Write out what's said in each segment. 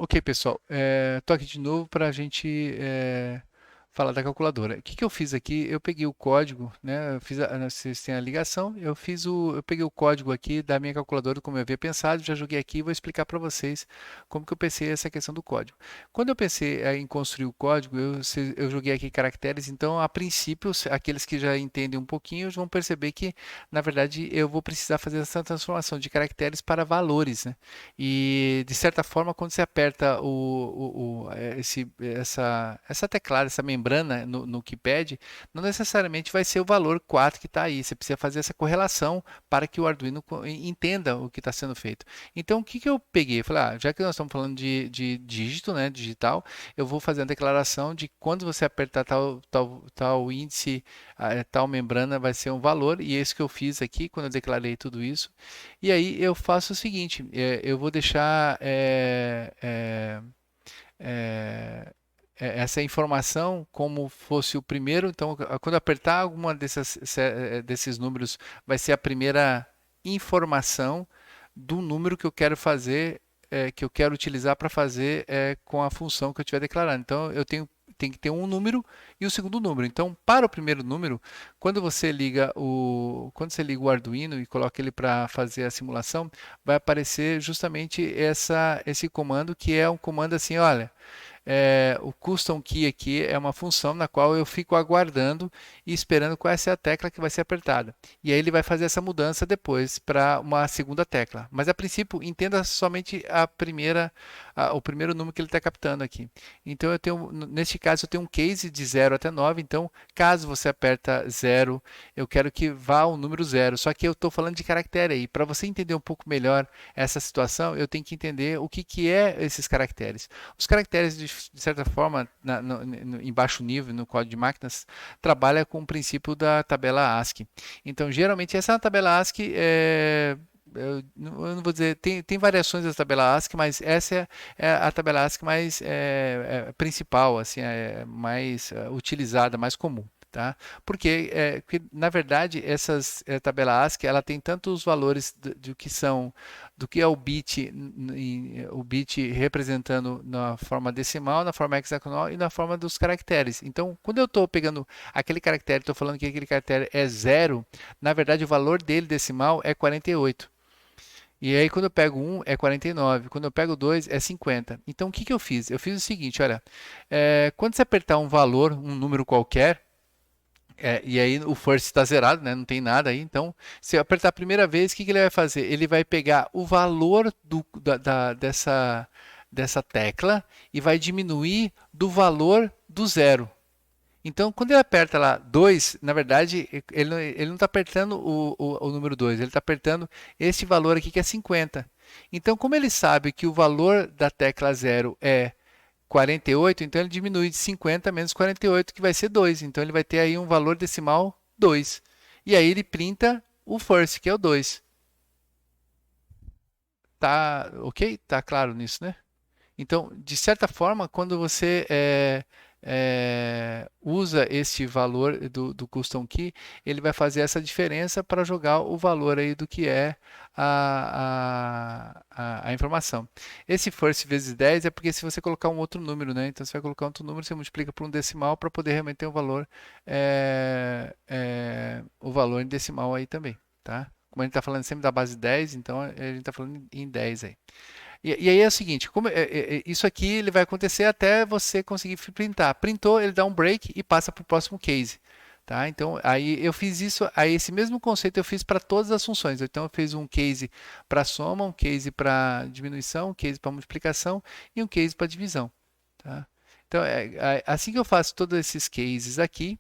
Ok, pessoal, estou aqui de novo para a gente falar da calculadora. O que que eu fiz aqui? Eu peguei o código, né? Vocês têm a ligação, eu peguei o código aqui da minha calculadora, como eu havia pensado, já joguei aqui e vou explicar para vocês como que eu pensei essa questão do código. Quando eu pensei em construir o código, eu joguei aqui caracteres, então, a princípio, aqueles que já entendem um pouquinho vão perceber que, na verdade, eu vou precisar fazer essa transformação de caracteres para valores, né? E de certa forma, quando você aperta essa teclada, essa membrana no keypad, não necessariamente vai ser o valor 4 que está aí. Você precisa fazer essa correlação para que o Arduino entenda o que está sendo feito. Então, o que que eu peguei? Eu falei, já que nós estamos falando de dígito, né, digital, eu vou fazer a declaração de quando você apertar tal índice, tal membrana vai ser um valor, e é isso que eu fiz aqui quando eu declarei tudo isso. E aí eu faço o seguinte, eu vou deixar essa informação como fosse o primeiro. Então, quando eu apertar alguma desses números, vai ser a primeira informação do número que eu quero fazer, que eu quero utilizar para fazer com a função que eu estiver declarando. Então, tem que ter um número e o segundo número. Então, para o primeiro número, quando você liga o Arduino e coloca ele para fazer a simulação, vai aparecer justamente esse comando, que é um comando assim, olha, o custom key aqui é uma função na qual eu fico aguardando e esperando qual é a tecla que vai ser apertada. E aí ele vai fazer essa mudança depois para uma segunda tecla. Mas a princípio, entenda somente o primeiro número que ele está captando aqui. Então neste caso, eu tenho um case de 0 até 9. Então, caso você aperta 0, eu quero que vá o número 0. Só que eu estou falando de caractere aí. Para você entender um pouco melhor essa situação, eu tenho que entender o que que é esses caracteres. Os caracteres, de certa forma, em baixo nível, no código de máquinas, trabalha com o princípio da tabela ASCII. Então, geralmente, essa tabela ASCII eu não vou dizer, tem variações da tabela ASCII, mas essa é a tabela ASCII mais principal, assim, mais utilizada, mais comum. Tá? Porque, na verdade, essas tabela ASCII, ela tem tanto os valores do que é o bit representando na forma decimal, na forma hexagonal e na forma dos caracteres. Então, quando eu estou pegando aquele caractere, estou falando que aquele caractere é 0, na verdade o valor dele decimal é 48. E aí, quando eu pego 1, é 49. Quando eu pego 2, é 50. Então, o que que eu fiz? Eu fiz o seguinte, olha, quando você apertar um valor, um número qualquer, e aí o first está zerado, né? Não tem nada aí. Então, se eu apertar a primeira vez, o que que ele vai fazer? Ele vai pegar o valor dessa tecla e vai diminuir do valor do zero. Então, quando ele aperta lá 2, na verdade, ele não está apertando o número 2, ele está apertando esse valor aqui que é 50. Então, como ele sabe que o valor da tecla zero é 48, então ele diminui de 50 menos 48, que vai ser 2. Então, ele vai ter aí um valor decimal 2. E aí ele printa o first, que é o 2. Tá ok? Tá claro nisso, né? Então, de certa forma, quando você usa esse valor do custom key, ele vai fazer essa diferença para jogar o valor aí do que é a informação. Esse first vezes 10 é porque se você colocar um outro número, né? Então, você vai colocar outro número, você multiplica por um decimal para poder realmente ter o valor em decimal aí também, tá? Como a gente está falando sempre da base 10, então a gente está falando em 10 aí. E aí é o seguinte, isso aqui ele vai acontecer até você conseguir printar. Printou, ele dá um break e passa para o próximo case. Tá? Então, aí eu fiz isso, aí esse mesmo conceito eu fiz para todas as funções. Então, eu fiz um case para soma, um case para diminuição, um case para multiplicação e um case para divisão. Tá? Então, assim que eu faço todos esses cases aqui,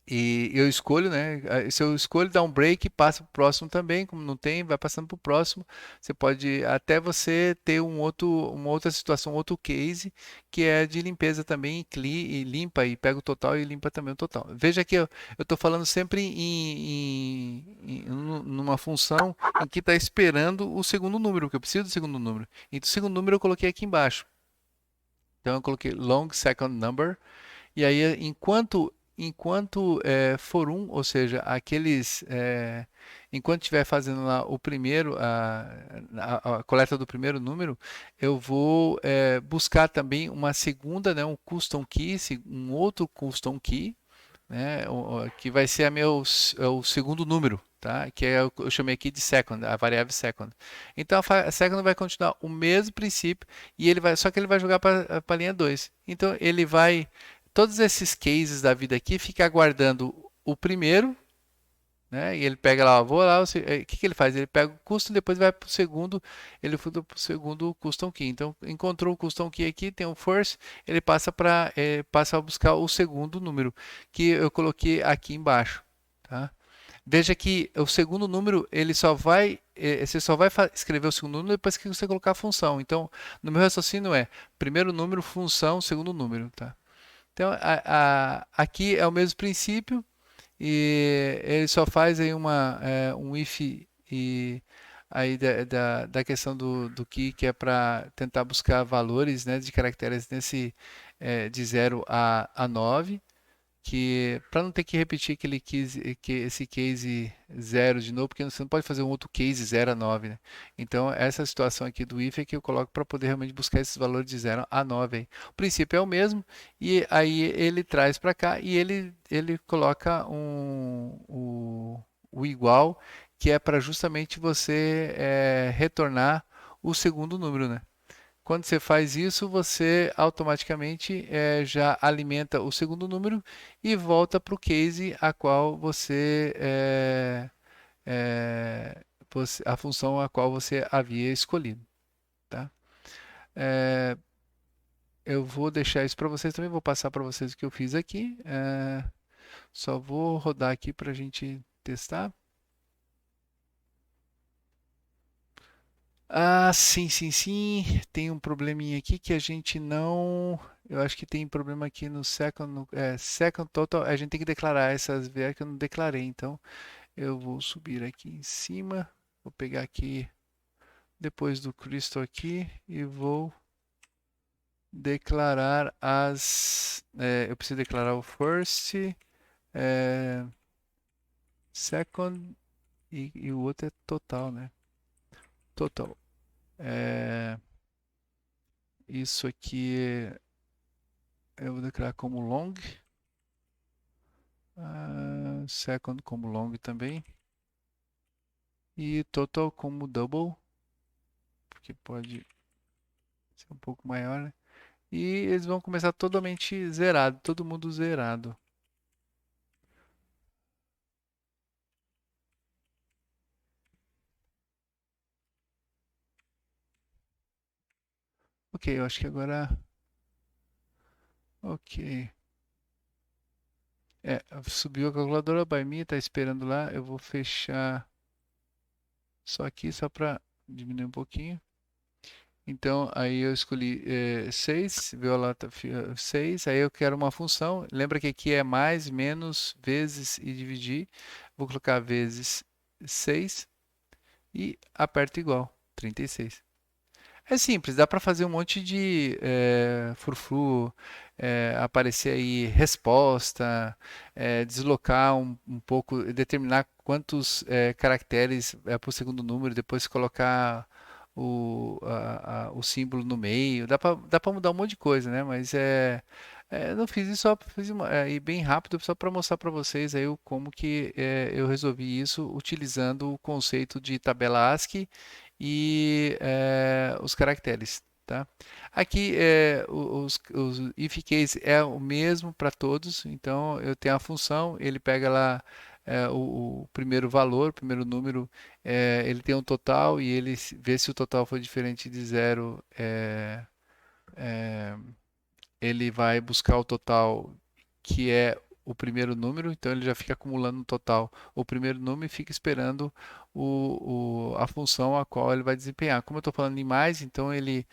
e eu escolho, né? Se eu escolho dar um break, passa para o próximo também. Como não tem, vai passando para o próximo. Você pode até você ter uma outra situação, outro case, que é de limpeza também, e limpa e pega o total e limpa também o total. Veja que eu estou falando sempre numa função em que está esperando o segundo número, porque eu preciso do segundo número. Então, o segundo número eu coloquei aqui embaixo. Então, eu coloquei long second number. E aí, enquanto for um, ou seja, enquanto estiver fazendo lá o primeiro, a coleta do primeiro número, eu vou buscar também uma segunda, né, um custom key, um outro custom key, né, que vai ser o segundo número, tá? Que é, eu chamei aqui de second, a variável second. Então a second vai continuar o mesmo princípio e ele vai, só que ele vai jogar para a linha 2. Então ele vai, todos esses cases da vida aqui, fica aguardando o primeiro, né? E ele pega lá, vou lá, o que que ele faz? Ele pega o custom, depois vai para o segundo, ele foi para o segundo custom key. Então, encontrou o custom key aqui, tem o first, ele passa a buscar o segundo número, que eu coloquei aqui embaixo, tá? Veja que o segundo número, ele só vai, você só vai escrever o segundo número depois que você colocar a função. Então, no meu raciocínio é primeiro número, função, segundo número, tá? Então, aqui é o mesmo princípio, e ele só faz aí um if e aí da questão do que é para tentar buscar valores, né, de caracteres de 0 a 9, que para não ter que repetir esse case 0 de novo, porque você não pode fazer um outro case 0 a 9, né? Então, essa situação aqui do if é que eu coloco para poder realmente buscar esses valores de 0 a 9 aí. O princípio é o mesmo, e aí ele traz para cá e ele coloca o igual, que é para justamente você retornar o segundo número, né? Quando você faz isso, você automaticamente já alimenta o segundo número e volta para o case a qual a função a qual você havia escolhido, tá? É, eu vou deixar isso para vocês também, vou passar para vocês o que eu fiz aqui. Só vou rodar aqui para a gente testar. Ah, sim, sim, sim. Tem um probleminha aqui que a gente não. Eu acho que tem problema aqui no second, second total. A gente tem que declarar essas VR que eu não declarei. Então eu vou subir aqui em cima. Vou pegar aqui depois do Crystal aqui e vou declarar eu preciso declarar o first, second e o outro é total, né? Total. É, isso aqui eu vou declarar como long. Second como long também. E total como double, porque pode ser um pouco maior, né? E eles vão começar totalmente zerado, todo mundo zerado. Ok, eu acho que agora. Ok. Subiu a calculadora by me, tá esperando lá. Eu vou fechar só aqui, só para diminuir um pouquinho. Então, aí eu escolhi 6, viu lá, 6. Aí eu quero uma função. Lembra que aqui é mais, menos, vezes e dividir. Vou colocar vezes 6 e aperto igual, 36. É simples, dá para fazer um monte de frufru, aparecer aí resposta, deslocar um pouco, determinar quantos caracteres para o segundo número, depois colocar o símbolo no meio. Dá para mudar um monte de coisa, né? Mas eu não fiz isso, só fiz e bem rápido, só para mostrar para vocês aí como que eu resolvi isso utilizando o conceito de tabela ASCII e os caracteres, tá? Aqui os if case é o mesmo para todos, então eu tenho a função, ele pega lá o primeiro valor, o primeiro número, ele tem um total e ele vê se o total for diferente de 0, ele vai buscar o total que é o primeiro número, então ele já fica acumulando no total o primeiro número e fica esperando a função a qual ele vai desempenhar. Como eu estou falando em mais, então ele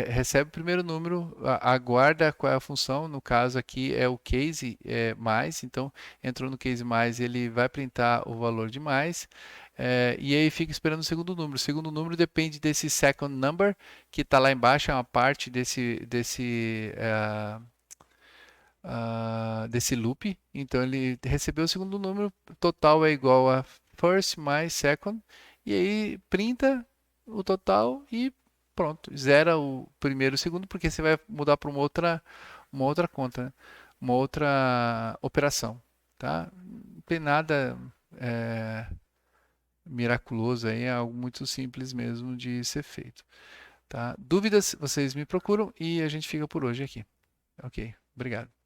recebe o primeiro número, aguarda qual é a função, no caso aqui é o case mais, então entrou no case mais, ele vai printar o valor de mais, e aí fica esperando o segundo número. O segundo número depende desse second number, que está lá embaixo, é uma parte desse loop. Então ele recebeu o segundo número, total é igual a first mais second, e aí printa o total e pronto, zera o primeiro e o segundo, porque você vai mudar para uma outra conta, né? Uma outra operação, tá? Não tem nada miraculoso aí, é algo muito simples mesmo de ser feito, tá? Dúvidas, vocês me procuram e a gente fica por hoje aqui. Ok, obrigado.